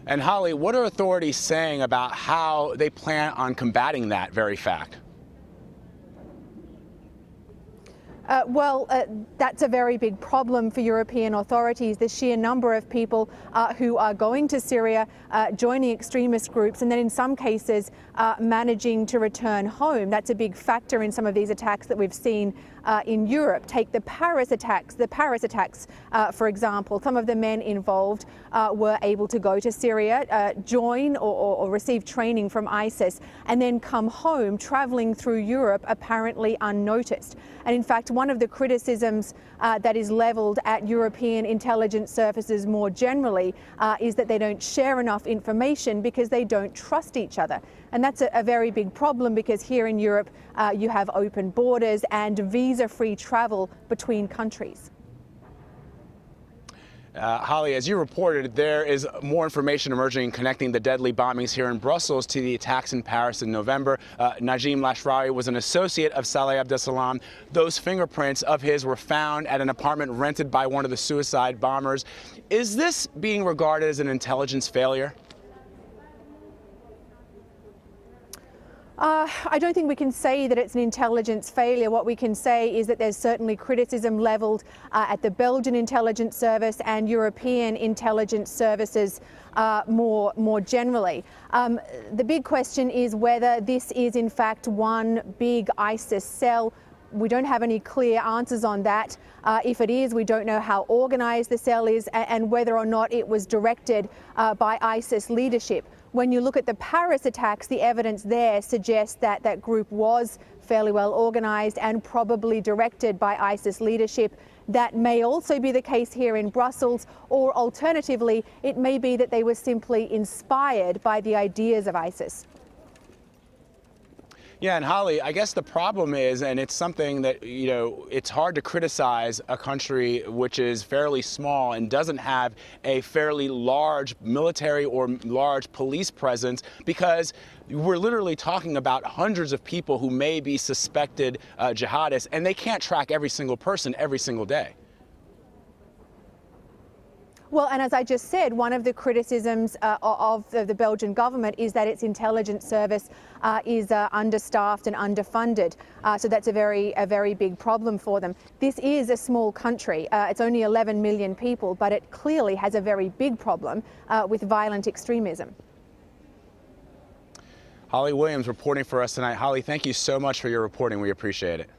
And Holly, what are authorities saying about how they plan on combating that very fact? That's a very big problem for European authorities, the sheer number of people who are going to Syria, joining extremist groups, and then in some cases managing to return home. That's a big factor in some of these attacks that we've seen in Europe. Take the Paris attacks. For example, some of the men involved were able to go to Syria, join or receive training from ISIS, and then come home, traveling through Europe apparently unnoticed. And in fact, one of the criticisms that is leveled at European intelligence services more generally is that they don't share enough information because they don't trust each other. And that's a very big problem, because here in Europe you have open borders and visa-free travel between countries. Holly, as you reported, there is more information emerging connecting the deadly bombings here in Brussels to the attacks in Paris in November. Najim Lashrawi was an associate of Salah Abdeslam. Those fingerprints of his were found at an apartment rented by one of the suicide bombers. Is this being regarded as an intelligence failure? I don't think we can say that it's an intelligence failure. What we can say is that there's certainly criticism levelled at the Belgian intelligence service and European intelligence services more generally. The big question is whether this is in fact one big ISIS cell. We don't have any clear answers on that. If it is, we don't know how organised the cell is and whether or not it was directed by ISIS leadership. When you look at the Paris attacks, the evidence there suggests that that group was fairly well organised and probably directed by ISIS leadership. That may also be the case here in Brussels, or alternatively, it may be that they were simply inspired by the ideas of ISIS. Yeah, and Holly, I guess the problem is, and it's something that, it's hard to criticize a country which is fairly small and doesn't have a fairly large military or large police presence, because we're literally talking about hundreds of people who may be suspected jihadists, and they can't track every single person every single day. Well, and as I just said, one of the criticisms of the Belgian government is that its intelligence service is understaffed and underfunded. So that's a very big problem for them. This is a small country. It's only 11 million people, but it clearly has a very big problem with violent extremism. Holly Williams reporting for us tonight. Holly, thank you so much for your reporting. We appreciate it.